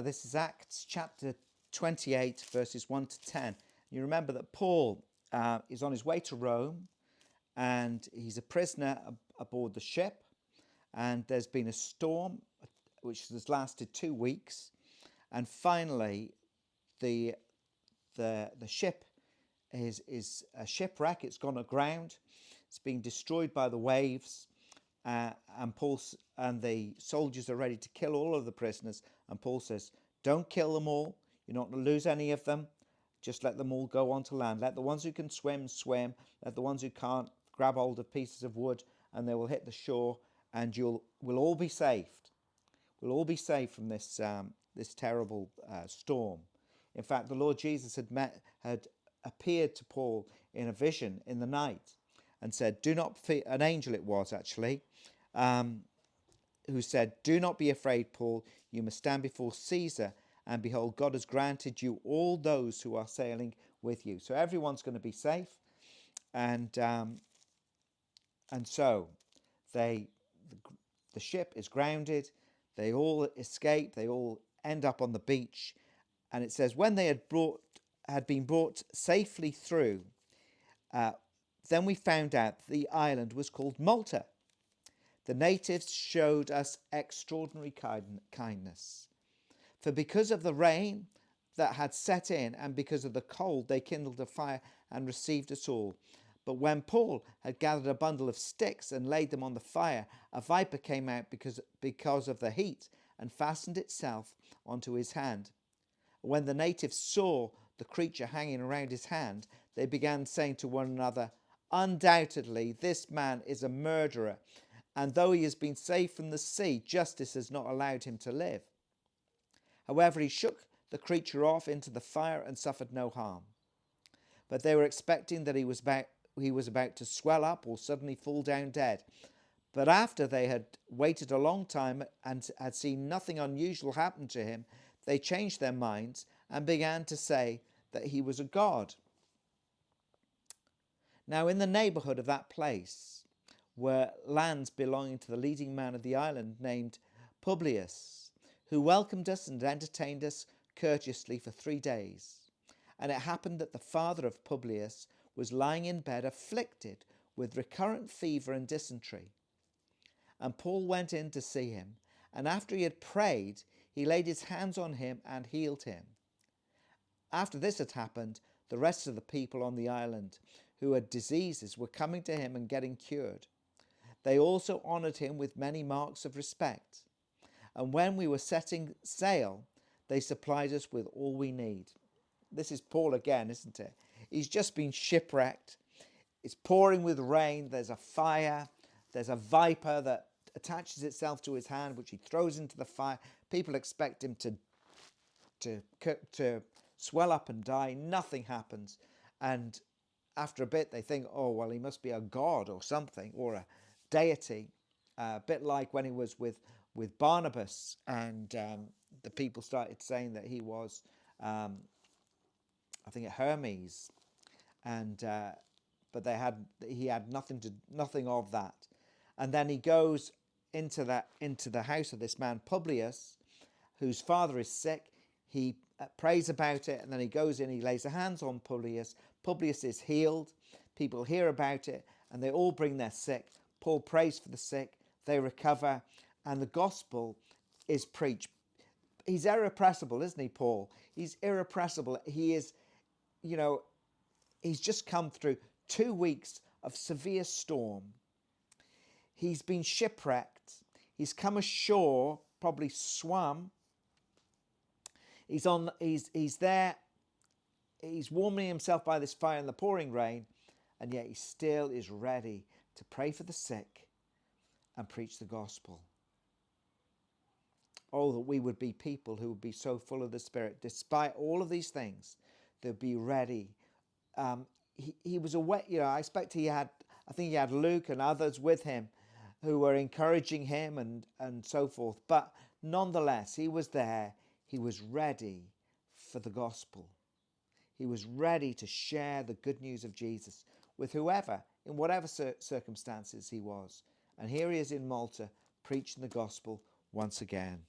This is Acts chapter 28, verses 1 to 10. You remember that Paul is on his way to Rome, and he's a prisoner aboard the ship, and there's been a storm which has lasted 2 weeks, and finally the ship is a shipwreck. It's gone aground. It's being destroyed by the waves, and Paul and the soldiers are ready to kill all of the prisoners. And Paul says, "Don't kill them all. You're not going to lose any of them. Just let them all go onto land. Let the ones who can swim swim. Let the ones who can't grab hold of pieces of wood, and they will hit the shore, and we'll all be saved. We'll all be saved from this terrible storm." In fact, the Lord Jesus had appeared to Paul in a vision in the night and said, "Do not fear." An angel it was actually, who said, "Do not be afraid, Paul. You must stand before Caesar, and behold, God has granted you all those who are sailing with you." So everyone's going to be safe, and so the ship is grounded. They all escape. They all end up on the beach, and it says when they had been brought safely through, then we found out the island was called Malta. The natives showed us extraordinary kindness, for because of the rain that had set in and because of the cold, they kindled a fire and received us all. But when Paul had gathered a bundle of sticks and laid them on the fire, a viper came out because of the heat and fastened itself onto his hand. When the natives saw the creature hanging around his hand, they began saying to one another, "Undoubtedly, this man is a murderer, and though he has been saved from the sea, justice has not allowed him to live." However, he shook the creature off into the fire and suffered no harm. But they were expecting that he was about to swell up or suddenly fall down dead. But after they had waited a long time and had seen nothing unusual happen to him, they changed their minds and began to say that he was a god. Now, in the neighbourhood of that place were lands belonging to the leading man of the island named Publius, who welcomed us and entertained us courteously for 3 days. And it happened that the father of Publius was lying in bed afflicted with recurrent fever and dysentery. And Paul went in to see him, and after he had prayed, he laid his hands on him and healed him. After this had happened, the rest of the people on the island who had diseases were coming to him and getting cured. They also honoured him with many marks of respect. And when we were setting sail, they supplied us with all we need. This is Paul again, isn't it? He's just been shipwrecked. It's pouring with rain. There's a fire. There's a viper that attaches itself to his hand, which he throws into the fire. People expect him to swell up and die. Nothing happens. And after a bit, they think, "Oh, well, he must be a god or something, or a deity." A bit like when he was with Barnabas, and the people started saying that he was, I think, Hermes, and but he had nothing of that. And then he goes into the house of this man Publius, whose father is sick. He prays about it, and then he goes in. He lays the hands on Publius. Publius is healed. People hear about it, and they all bring their sick. Paul prays for the sick. They recover, and the gospel is preached. He's irrepressible, isn't he, Paul? He's irrepressible. He is, he's just come through 2 weeks of severe storm. He's been shipwrecked. He's come ashore, probably swum. He's there. He's warming himself by this fire in the pouring rain, and yet he still is ready to pray for the sick and preach the gospel. Oh, that we would be people who would be so full of the Spirit, despite all of these things, they'd be ready. He was away. I think he had Luke and others with him who were encouraging him and so forth. But nonetheless, he was there. He was ready for the gospel. He was ready to share the good news of Jesus with whoever, in whatever circumstances he was. And here he is in Malta, preaching the gospel once again.